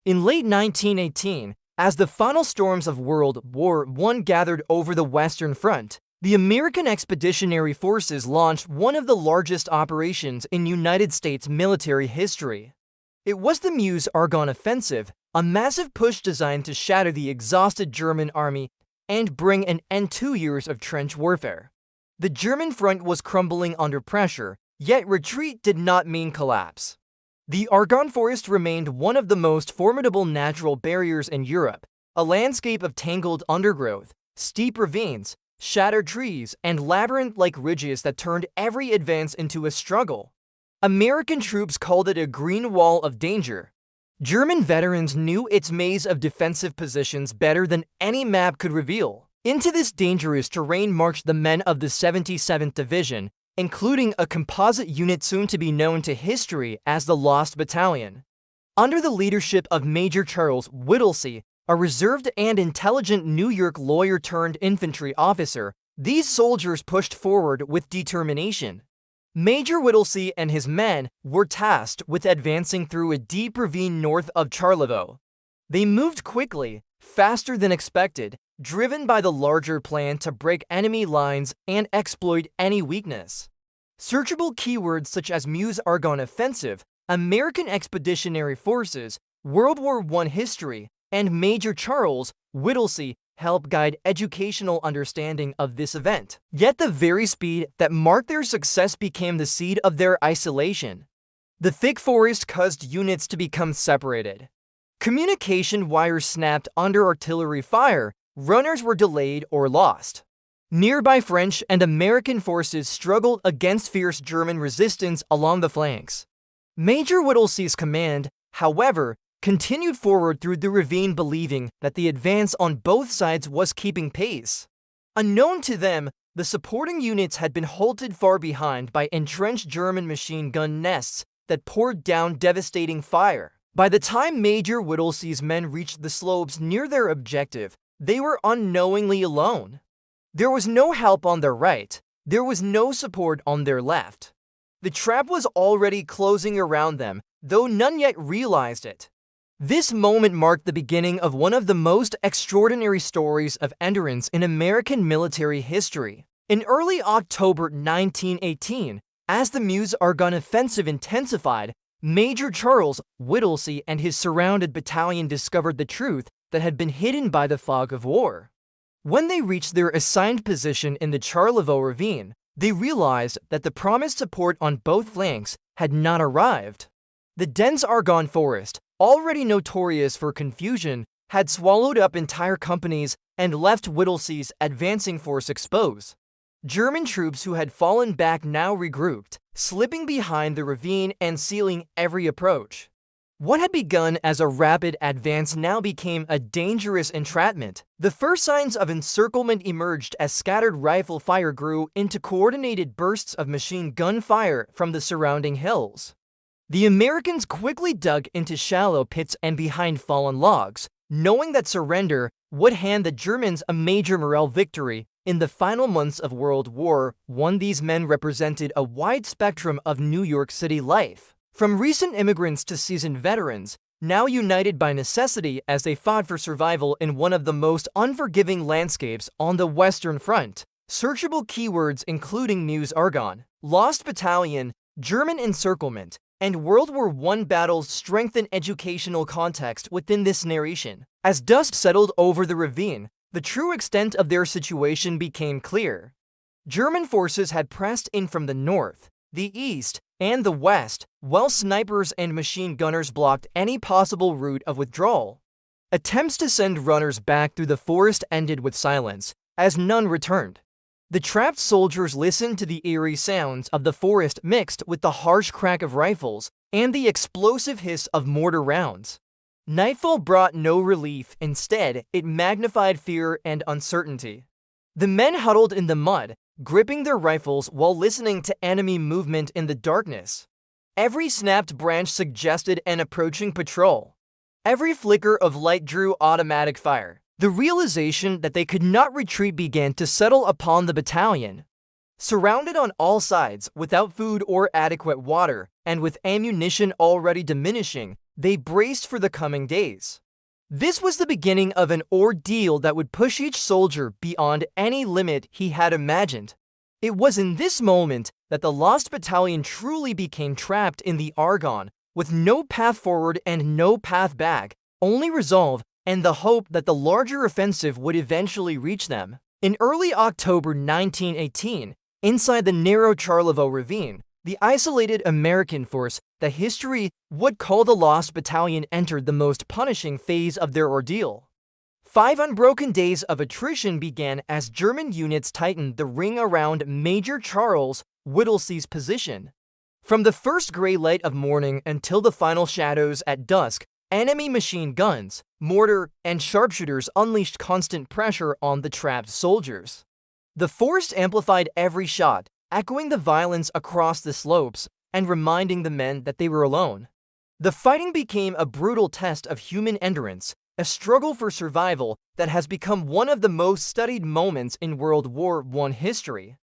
In late 1918, as the final storms of World War I gathered over the Western Front, the American Expeditionary Forces launched one of the largest operations in United States military history. It was the Meuse Argonne Offensive, a massive push designed to shatter the exhausted German army and bring an end to 2 years of trench warfare. The German front was crumbling under pressure, yet retreat did not mean collapse. The Argonne Forest remained one of the most formidable natural barriers in Europe, a landscape of tangled undergrowth, steep ravines, shattered trees, and labyrinth-like ridges that turned every advance into a struggle. American troops called it a green wall of danger. German veterans knew its maze of defensive positions better than any map could reveal. Into this dangerous terrain marched the men of the 77th Division, including a composite unit soon to be known to history as the Lost Battalion. Under the leadership of Major Charles Whittlesey, a reserved and intelligent New York lawyer-turned-infantry officer, these soldiers pushed forward with determination. Major Whittlesey and his men were tasked with advancing through a deep ravine north of Charlevoix. They moved quickly, faster than expected, driven by the larger plan to break enemy lines and exploit any weakness. Searchable keywords such as Meuse Argonne Offensive, American Expeditionary Forces, World War I history, and Major Charles Whittlesey help guide educational understanding of this event. Yet the very speed that marked their success became the seed of their isolation. The thick forest caused units to become separated. Communication wires snapped under artillery fire, runners were delayed or lost. Nearby French and American forces struggled against fierce German resistance along the flanks. Major Whittlesey's command, however, continued forward through the ravine believing that the advance on both sides was keeping pace. Unknown to them, the supporting units had been halted far behind by entrenched German machine gun nests that poured down devastating fire. By the time Major Whittlesey's men reached the slopes near their objective, they were unknowingly alone. There was no help on their right, there was no support on their left. The trap was already closing around them, though none yet realized it. This moment marked the beginning of one of the most extraordinary stories of endurance in American military history. In early October 1918, as the Meuse Argonne Offensive intensified, Major Charles Whittlesey and his surrounded battalion discovered the truth that had been hidden by the fog of war. When they reached their assigned position in the Charlevoix ravine, they realized that the promised support on both flanks had not arrived. The dense Argonne Forest, already notorious for confusion, had swallowed up entire companies and left Whittlesey's advancing force exposed. German troops who had fallen back now regrouped, slipping behind the ravine and sealing every approach. What had begun as a rapid advance now became a dangerous entrapment. The first signs of encirclement emerged as scattered rifle fire grew into coordinated bursts of machine gun fire from the surrounding hills. The Americans quickly dug into shallow pits and behind fallen logs, knowing that surrender would hand the Germans a major morale victory. In the final months of World War I, these men represented a wide spectrum of New York City life. From recent immigrants to seasoned veterans, now united by necessity as they fought for survival in one of the most unforgiving landscapes on the Western Front. Searchable keywords including Meuse Argonne, Lost Battalion, German encirclement, and World War I battles strengthen educational context within this narration. As dust settled over the ravine, the true extent of their situation became clear. German forces had pressed in from the north, the east, and the west, while snipers and machine gunners blocked any possible route of withdrawal. Attempts to send runners back through the forest ended with silence, as none returned. The trapped soldiers listened to the eerie sounds of the forest mixed with the harsh crack of rifles and the explosive hiss of mortar rounds. Nightfall brought no relief, instead, it magnified fear and uncertainty. The men huddled in the mud, gripping their rifles while listening to enemy movement in the darkness. Every snapped branch suggested an approaching patrol. Every flicker of light drew automatic fire. The realization that they could not retreat began to settle upon the battalion. Surrounded on all sides, without food or adequate water, and with ammunition already diminishing, They braced for the coming days. This was the beginning of an ordeal that would push each soldier beyond any limit he had imagined. It was in this moment that the Lost Battalion truly became trapped in the Argonne, with no path forward and no path back, only resolve and the hope that the larger offensive would eventually reach them. In early October 1918, inside the narrow Charlevoix ravine, the isolated American force that history would call the Lost Battalion entered the most punishing phase of their ordeal. 5 unbroken days of attrition began as German units tightened the ring around Major Charles Whittlesey's position. From the first gray light of morning until the final shadows at dusk, enemy machine guns, mortar, and sharpshooters unleashed constant pressure on the trapped soldiers. The forest amplified every shot, echoing the violence across the slopes and reminding the men that they were alone. The fighting became a brutal test of human endurance, a struggle for survival that has become one of the most studied moments in World War I history.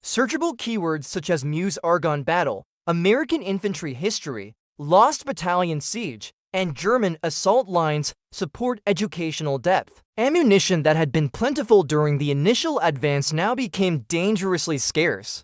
Searchable keywords such as Meuse Argonne battle, American infantry history, Lost Battalion siege, and German assault lines support educational depth. Ammunition that had been plentiful during the initial advance now became dangerously scarce.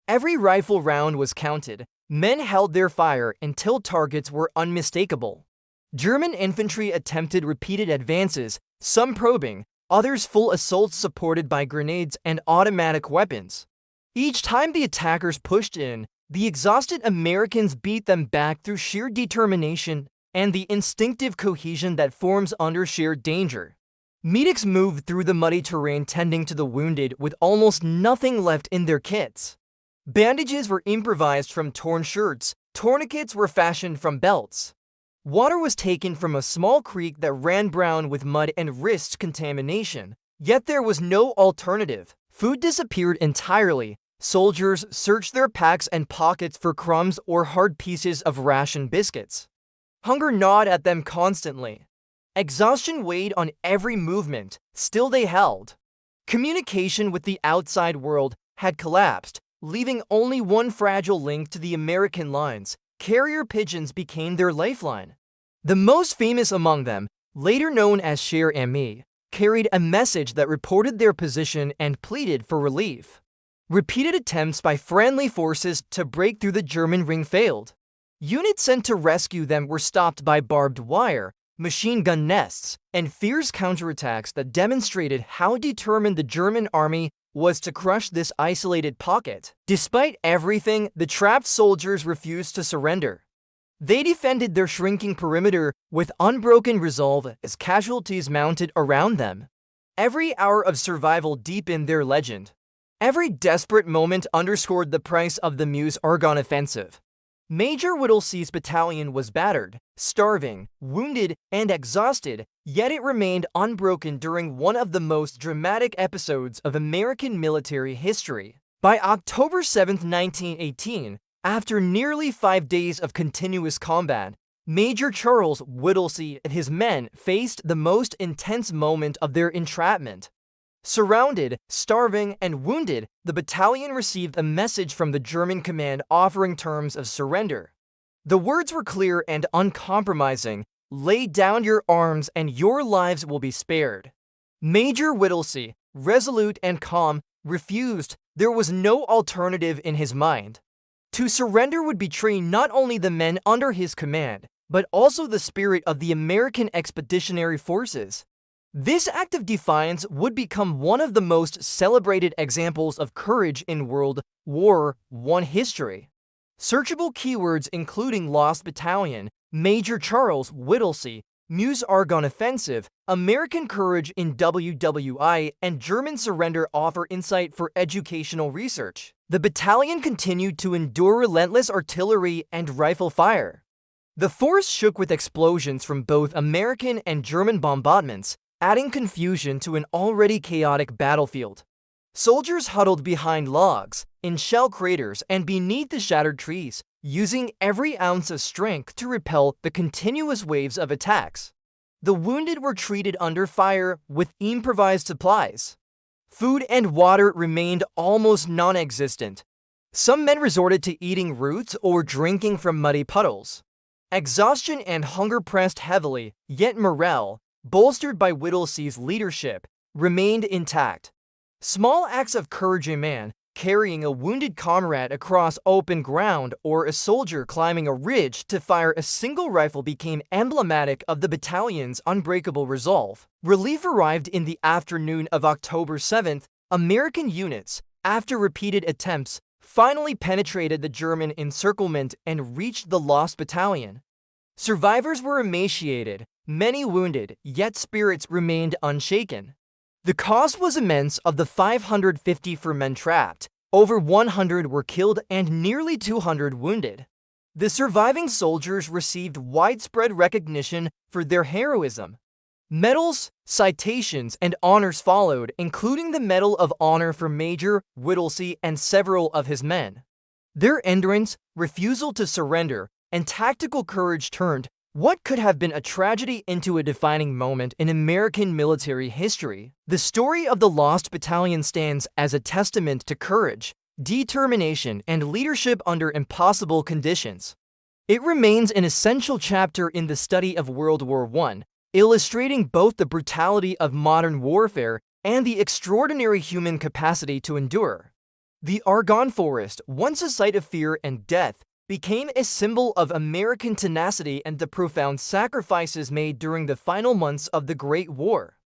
Every rifle round was counted. Men held their fire until targets were unmistakable. German infantry attempted repeated advances, some probing, others full assaults supported by grenades and automatic weapons. Each time the attackers pushed in, the exhausted Americans beat them back through sheer determination and the instinctive cohesion that forms under shared danger. Medics moved through the muddy terrain tending to the wounded with almost nothing left in their kits. Bandages were improvised from torn shirts, tourniquets were fashioned from belts. Water was taken from a small creek that ran brown with mud and risked contamination. Yet there was no alternative. Food disappeared entirely. Soldiers searched their packs and pockets for crumbs or hard pieces of ration biscuits. Hunger gnawed at them constantly. Exhaustion weighed on every movement. Still they held. Communication with the outside world had collapsed, leaving only one fragile link to the American lines. Carrier pigeons became their lifeline. The most famous among them, later known as Cher Ami, carried a message that reported their position and pleaded for relief. Repeated attempts by friendly forces to break through the German ring failed. Units sent to rescue them were stopped by barbed wire, machine gun nests, and fierce counterattacks that demonstrated how determined the German army was to crush this isolated pocket. Despite everything, the trapped soldiers refused to surrender. They defended their shrinking perimeter with unbroken resolve as casualties mounted around them. Every hour of survival deepened their legend. Every desperate moment underscored the price of the Meuse Argonne Offensive. Major Whittlesey's battalion was battered, starving, wounded, and exhausted, yet it remained unbroken during one of the most dramatic episodes of American military history. By October 7, 1918, after nearly 5 days of continuous combat, Major Charles Whittlesey and his men faced the most intense moment of their entrapment. Surrounded, starving, and wounded, the battalion received a message from the German command offering terms of surrender. The words were clear and uncompromising: "Lay down your arms and your lives will be spared." Major Whittlesey, resolute and calm, refused. There was no alternative in his mind. To surrender would betray not only the men under his command, but also the spirit of the American Expeditionary Forces. This act of defiance would become one of the most celebrated examples of courage in World War I history. Searchable keywords including Lost Battalion, Major Charles Whittlesey, Meuse Argonne Offensive, American courage in WWI, and German surrender offer insight for educational research. The battalion continued to endure relentless artillery and rifle fire. The forest shook with explosions from both American and German bombardments, adding confusion to an already chaotic battlefield. Soldiers huddled behind logs, in shell craters, and beneath the shattered trees, using every ounce of strength to repel the continuous waves of attacks. The wounded were treated under fire with improvised supplies. Food and water remained almost non-existent. Some men resorted to eating roots or drinking from muddy puddles. Exhaustion and hunger pressed heavily, yet morale, bolstered by Whittlesey's leadership, remained intact. Small acts of courage, a man carrying a wounded comrade across open ground or a soldier climbing a ridge to fire a single rifle, became emblematic of the battalion's unbreakable resolve. Relief arrived in the afternoon of October 7th. American units, after repeated attempts, finally penetrated the German encirclement and reached the Lost Battalion. Survivors were emaciated, many wounded, yet spirits remained unshaken. The cost was immense. Of the 554 men trapped, over 100 were killed and nearly 200 wounded. The surviving soldiers received widespread recognition for their heroism. Medals, citations, and honors followed, including the Medal of Honor for Major Whittlesey and several of his men. Their endurance, refusal to surrender, and tactical courage turned what could have been a tragedy into a defining moment in American military history. The story of the Lost Battalion stands as a testament to courage, determination, and leadership under impossible conditions. It remains an essential chapter in the study of World War I, illustrating both the brutality of modern warfare and the extraordinary human capacity to endure. The Argonne Forest, once a site of fear and death, became a symbol of American tenacity and the profound sacrifices made during the final months of the Great War.